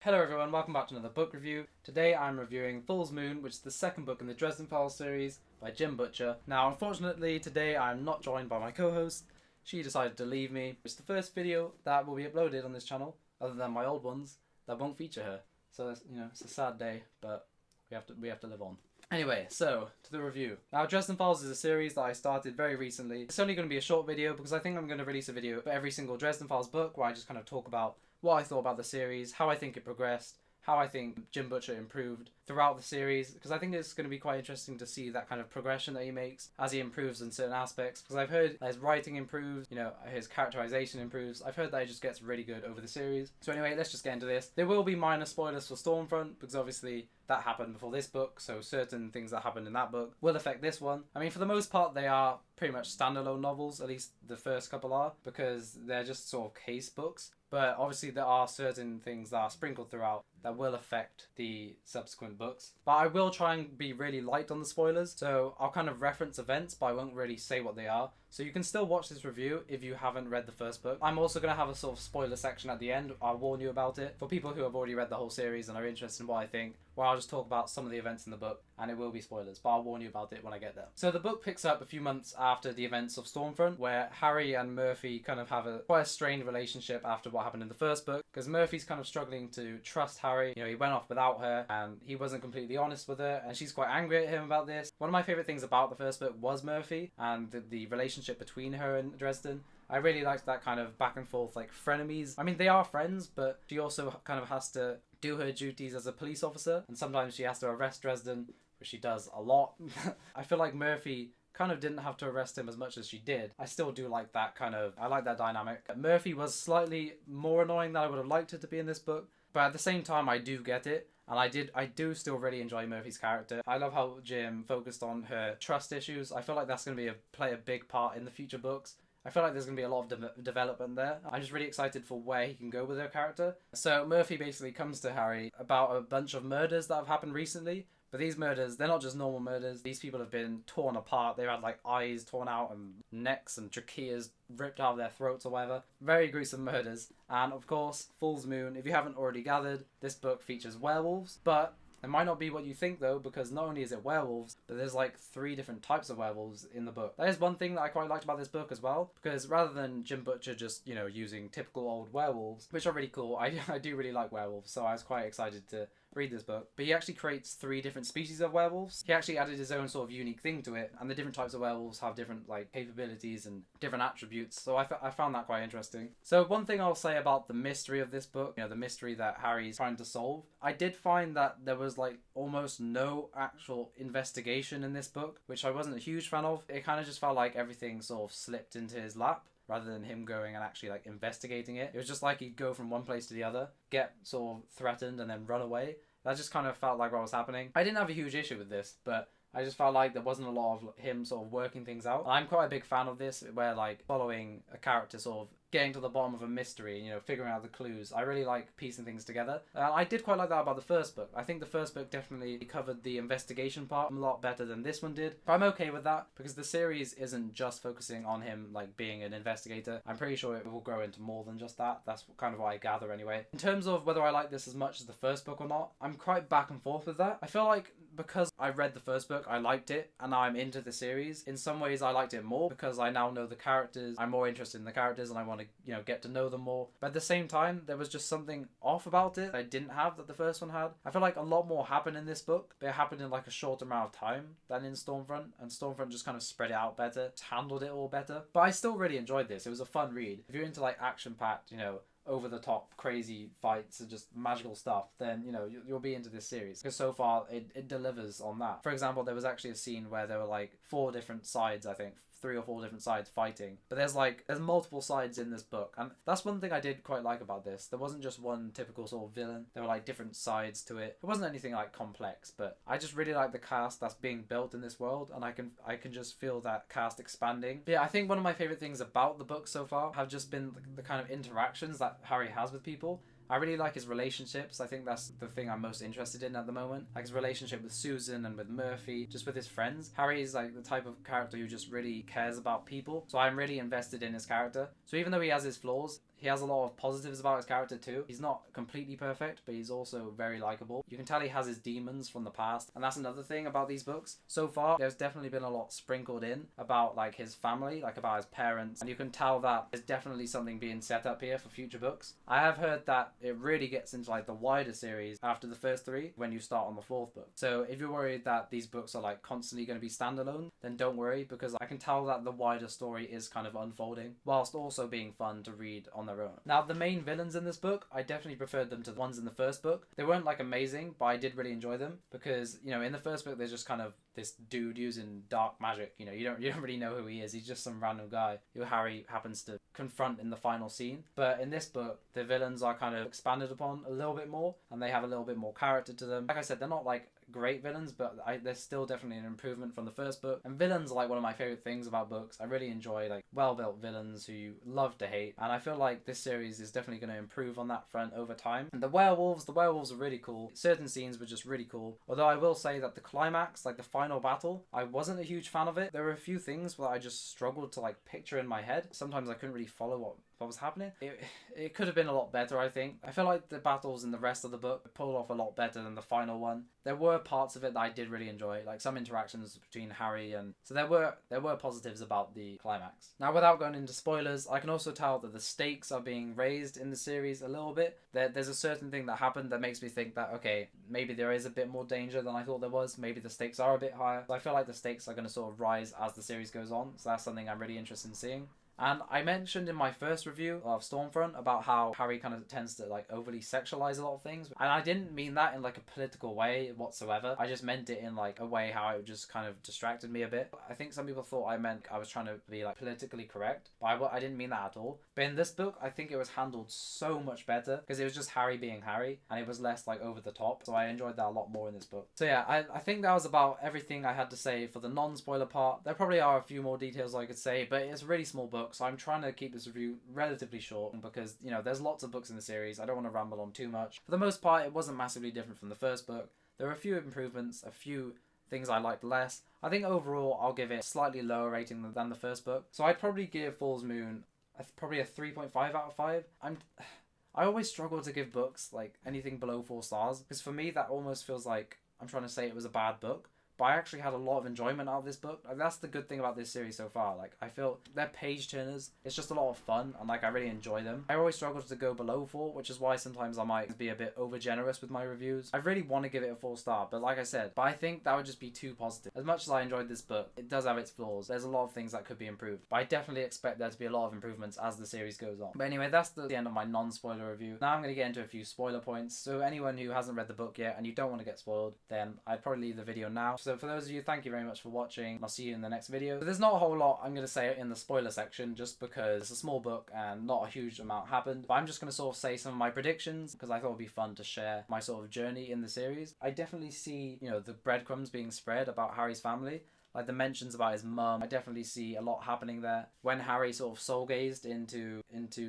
Hello everyone, welcome back to another book review. Today I'm reviewing Fool's Moon, which is the second book in the Dresden Files series by Jim Butcher. Now unfortunately today I'm not joined by my co-host. She decided to leave me. It's the first video that will be uploaded on this channel, other than my old ones, that won't feature her. So it's a sad day, but we have to live on. Anyway, so to the review. Now, Dresden Files is a series that I started very recently. It's only going to be a short video because I think I'm going to release a video for every single Dresden Files book where I just kind of talk about what I thought about the series, how I think it progressed, how I think Jim Butcher improved throughout the series, because I think it's going to be quite interesting to see that kind of progression that he makes as he improves in certain aspects, because I've heard his writing improves, his characterization improves. I've heard that he just gets really good over the series. So anyway, let's just get into this. There will be minor spoilers for Stormfront, because obviously that happened before this book, so certain things that happened in that book will affect this one. I mean, for the most part, they are pretty much standalone novels, at least the first couple are, because they're just sort of case books. But obviously there are certain things that are sprinkled throughout that will affect the subsequent books. But I will try and be really light on the spoilers, so I'll kind of reference events, but I won't really say what they are. So you can still watch this review if you haven't read the first book. I'm also going to have a sort of spoiler section at the end. I'll warn you about it. For people who have already read the whole series and are interested in what I think, where I'll just talk about some of the events in the book, and it will be spoilers, but I'll warn you about it when I get there. So the book picks up a few months after the events of Stormfront, where Harry and Murphy kind of have quite a strained relationship after what happened in the first book, because Murphy's kind of struggling to trust Harry. He went off without her, and he wasn't completely honest with her, and she's quite angry at him about this. One of my favourite things about the first book was Murphy, and the relationship between her and Dresden. I really liked that kind of back and forth, like frenemies. I mean, they are friends, but she also kind of has to do her duties as a police officer, and sometimes she has to arrest Dresden, which she does a lot. I feel like Murphy kind of didn't have to arrest him as much as she did. I still do like that I like that dynamic. Murphy was slightly more annoying than I would have liked her to be in this book, but at the same time I do get it. And I do still really enjoy Murphy's character. I love how Jim focused on her trust issues. I feel like that's going to play a big part in the future books. I feel like there's going to be a lot of development there. I'm just really excited for where he can go with her character. So Murphy basically comes to Harry about a bunch of murders that have happened recently. But these murders, they're not just normal murders. These people have been torn apart. They've had like eyes torn out and necks and tracheas ripped out of their throats or whatever. Very gruesome murders. And of course, Fool's Moon, if you haven't already gathered, this book features werewolves. But it might not be what you think though, because not only is it werewolves, but there's like 3 different types of werewolves in the book. That is one thing that I quite liked about this book as well, because rather than Jim Butcher just, using typical old werewolves, which are really cool, I do really like werewolves, so I was quite excited to read this book. But he actually creates 3 different species of werewolves. He actually added his own sort of unique thing to it, and the different types of werewolves have different like capabilities and different attributes, so I found that quite interesting. So one thing I'll say about the mystery of this book, the mystery that Harry's trying to solve, I did find that there was like almost no actual investigation in this book, which I wasn't a huge fan of. It kind of just felt like everything sort of slipped into his lap, rather than him going and actually like investigating it. It was just like he'd go from one place to the other, get sort of threatened, and then run away. That just kind of felt like what was happening. I didn't have a huge issue with this, but I just felt like there wasn't a lot of him sort of working things out. And I'm quite a big fan of this, where like following a character sort of getting to the bottom of a mystery, figuring out the clues. I really like piecing things together. I did quite like that about the first book. I think the first book definitely covered the investigation part a lot better than this one did. But I'm okay with that, because the series isn't just focusing on him like being an investigator. I'm pretty sure it will grow into more than just that. That's kind of what I gather anyway. In terms of whether I like this as much as the first book or not, I'm quite back and forth with that. I feel like because I read the first book, I liked it, and now I'm into the series. In some ways I liked it more because I now know the characters. I'm more interested in the characters and I want to get to know them more. But at the same time, there was just something off about it I didn't have that the first one had. I feel like a lot more happened in this book, but it happened in like a short amount of time than in Stormfront, and Stormfront just kind of spread it out better, handled it all better. But I still really enjoyed this. It was a fun read. If you're into like action-packed, over the top crazy fights and just magical stuff, then you'll be into this series, because so far it delivers on that. For example, there was actually a scene where there were like 4 different sides, I think 3 or 4 different sides fighting, but there's multiple sides in this book, and that's one thing I did quite like about this. There wasn't just one typical sort of villain. There were like different sides to it. It wasn't anything like complex, but I just really like the cast that's being built in this world, and I can just feel that cast expanding. But yeah, I think one of my favorite things about the book so far have just been the kind of interactions that Harry has with people. I really like his relationships. I think that's the thing I'm most interested in at the moment. Like his relationship with Susan and with Murphy, just with his friends. Harry is like the type of character who just really cares about people. So I'm really invested in his character. So even though he has his flaws, he has a lot of positives about his character too. He's not completely perfect, but he's also very likable. You can tell he has his demons from the past, and that's another thing about these books. So far, there's definitely been a lot sprinkled in about like his family, like about his parents, and you can tell that there's definitely something being set up here for future books. I have heard that it really gets into like the wider series after the first three when you start on the fourth book. So if you're worried that these books are like constantly going to be standalone, then don't worry, because I can tell that the wider story is kind of unfolding whilst also being fun to read on their own. Now, the main villains in this book, I definitely preferred them to the ones in the first book. They weren't like amazing, but I did really enjoy them because, you know, in the first book there's just kind of this dude using dark magic. You know, you don't really know who he is. He's just some random guy who Harry happens to confront in the final scene. But in this book, the villains are kind of expanded upon a little bit more, and they have a little bit more character to them. Like I said, they're not like great villains, but they're still definitely an improvement from the first book. And villains are like one of my favorite things about books. I really enjoy like well-built villains who you love to hate, and I feel like this series is definitely going to improve on that front over time. And the werewolves are really cool. Certain scenes were just really cool, although I will say that the climax, like the final battle, I wasn't a huge fan of it. There were a few things that I just struggled to like picture in my head. Sometimes I couldn't really follow what was happening. It could have been a lot better, I think. I feel like the battles in the rest of the book pulled off a lot better than the final one. There were parts of it that I did really enjoy, like some interactions between Harry and... So there were positives about the climax. Now, without going into spoilers, I can also tell that the stakes are being raised in the series a little bit. There's a certain thing that happened that makes me think that, okay, maybe there is a bit more danger than I thought there was. Maybe the stakes are a bit higher. So I feel like the stakes are going to sort of rise as the series goes on. So that's something I'm really interested in seeing. And I mentioned in my first review of Stormfront about how Harry kind of tends to like overly sexualize a lot of things. And I didn't mean that in like a political way whatsoever. I just meant it in like a way how it just kind of distracted me a bit. I think some people thought I meant I was trying to be like politically correct, but I didn't mean that at all. But in this book, I think it was handled so much better because it was just Harry being Harry and it was less like over the top. So I enjoyed that a lot more in this book. So yeah, I think that was about everything I had to say for the non-spoiler part. There probably are a few more details I could say, but it's a really small book. So I'm trying to keep this review relatively short because, you know, there's lots of books in the series. I don't want to ramble on too much. For the most part, it wasn't massively different from the first book. There were a few improvements, a few things I liked less. I think overall I'll give it a slightly lower rating than the first book. So I'd probably give Fool's Moon probably a 3.5 out of 5. I always struggle to give books like anything below 4 stars because for me that almost feels like I'm trying to say it was a bad book. But I actually had a lot of enjoyment out of this book. Like, that's the good thing about this series so far. Like, I feel they're page turners. It's just a lot of fun, and like I really enjoy them. I always struggle to go below 4, which is why sometimes I might be a bit over generous with my reviews. I really want to give it a 4 star, but like I said, I think that would just be too positive. As much as I enjoyed this book, it does have its flaws. There's a lot of things that could be improved, but I definitely expect there to be a lot of improvements as the series goes on. But anyway, that's the end of my non-spoiler review. Now I'm going to get into a few spoiler points. So anyone who hasn't read the book yet and you don't want to get spoiled, then I'd probably leave the video now. So for those of you, thank you very much for watching. I'll see you in the next video. So there's not a whole lot I'm going to say in the spoiler section just because it's a small book and not a huge amount happened. But I'm just going to sort of say some of my predictions because I thought it would be fun to share my sort of journey in the series. I definitely see, you know, the breadcrumbs being spread about Harry's family. Like the mentions about his mum, I definitely see a lot happening there. When Harry sort of soul gazed into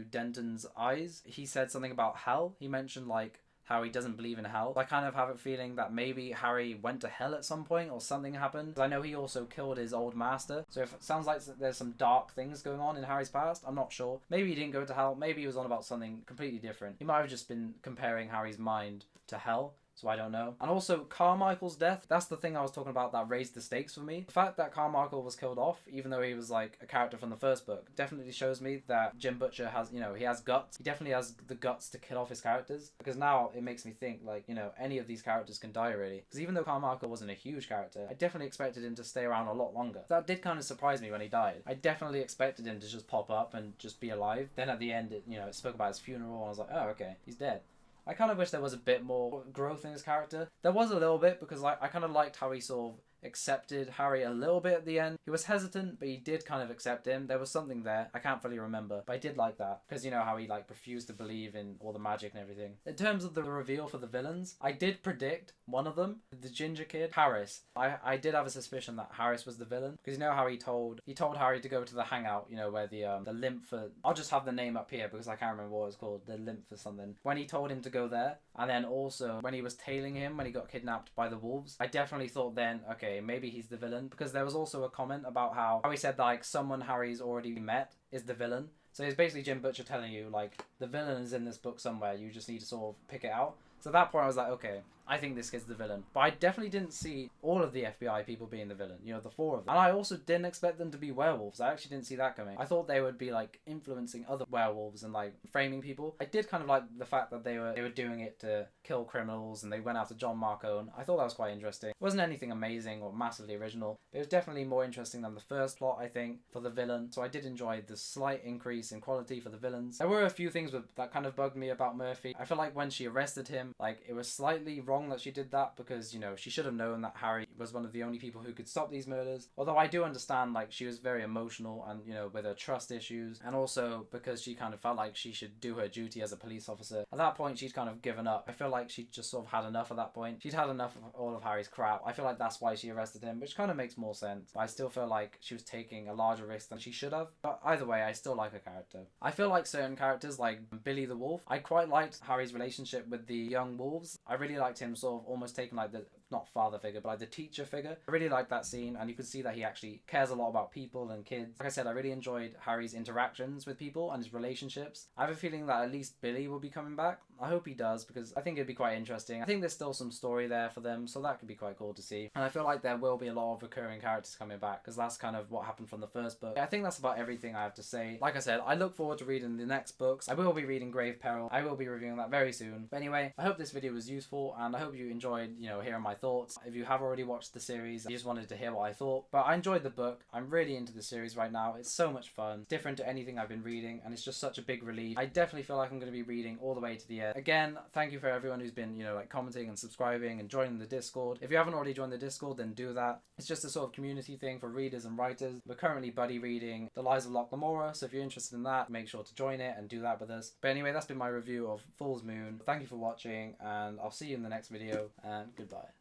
Denton's eyes, he said something about hell. He mentioned like how he doesn't believe in hell. I kind of have a feeling that maybe Harry went to hell at some point or something happened. I know he also killed his old master. So if it sounds like there's some dark things going on in Harry's past, I'm not sure. Maybe he didn't go to hell. Maybe he was on about something completely different. He might have just been comparing Harry's mind to hell. So I don't know. And also Carmichael's death, that's the thing I was talking about that raised the stakes for me. The fact that Carmichael was killed off, even though he was like a character from the first book, definitely shows me that Jim Butcher has, you know, he has guts. He definitely has the guts to kill off his characters. Because now it makes me think like, you know, any of these characters can die really. Because even though Carmichael wasn't a huge character, I definitely expected him to stay around a lot longer. That did kind of surprise me when he died. I definitely expected him to just pop up and just be alive. Then at the end, it spoke about his funeral and I was like, oh, okay, he's dead. I kind of wish there was a bit more growth in his character. There was a little bit because I kind of liked how he sort of accepted Harry a little bit at the end. He was hesitant, but he did kind of accept him. There was something there. I can't fully remember, but I did like that because you know how he like refused to believe in all the magic and everything. In terms of the reveal for the villains, I did predict one of them, the ginger kid, Harris. I did have a suspicion that Harris was the villain because you know how he told Harry to go to the hangout, you know, where the lymph for, I'll just have the name up here because I can't remember what it's called, the lymph for something. When he told him to go there, and then also when he was tailing him when he got kidnapped by the wolves, I definitely thought then, okay, maybe he's the villain because there was also a comment about how he said like someone Harry's already met is the villain. So it's basically Jim Butcher telling you, like, the villain is in this book somewhere, you just need to sort of pick it out. So at that point I was like, okay, I think this kid's the villain. But I definitely didn't see all of the FBI people being the villain, you know, the 4 of them. And I also didn't expect them to be werewolves. I actually didn't see that coming. I thought they would be, like, influencing other werewolves and, like, framing people. I did kind of like the fact that they were doing it to kill criminals and they went after John Marcone. I thought that was quite interesting. It wasn't anything amazing or massively original, but it was definitely more interesting than the first plot, I think, for the villain. So I did enjoy the slight increase in quality for the villains. There were a few things that kind of bugged me about Murphy. I feel like when she arrested him, like, it was slightly wrong that she did that, because, you know, she should have known that Harry was one of the only people who could stop these murders. Although I do understand, like, she was very emotional and, you know, with her trust issues, and also because she kind of felt like she should do her duty as a police officer. At that point, she'd kind of given up. I feel like she just sort of had enough at that point. She'd had enough of all of Harry's crap. I feel like that's why she arrested him, which kind of makes more sense. But I still feel like she was taking a larger risk than she should have. But either way, I still like her character. I feel like certain characters, like Billy the Wolf, I quite liked Harry's relationship with the young wolves. I really liked him sort of almost taking like the, not father figure, but like the teacher figure. I really liked that scene, and you could see that he actually cares a lot about people and kids. Like I said, I really enjoyed Harry's interactions with people and his relationships. I have a feeling that at least Billy will be coming back. I hope he does, because I think it'd be quite interesting. I think there's still some story there for them, so that could be quite cool to see. And I feel like there will be a lot of recurring characters coming back, because that's kind of what happened from the first book. I think that's about everything I have to say. Like I said, I look forward to reading the next books. I will be reading Grave Peril. I will be reviewing that very soon. But anyway, I hope this video was useful, and I hope you enjoyed, you know, hearing my thoughts. If you have already watched the series, you just wanted to hear what I thought. But I enjoyed the book. I'm really into the series right now. It's so much fun. It's different to anything I've been reading, and it's just such a big relief. I definitely feel like I'm going to be reading all the way to the end. Again, thank you for everyone who's been, you know, like commenting and subscribing and joining the Discord. If you haven't already joined the Discord, then do that. It's just a sort of community thing for readers and writers. We're currently buddy reading The Lies of Locke Lamora, so if you're interested in that, make sure to join it and do that with us. But anyway, that's been my review of Fool's Moon. Thank you for watching, and I'll see you in the next video, and goodbye.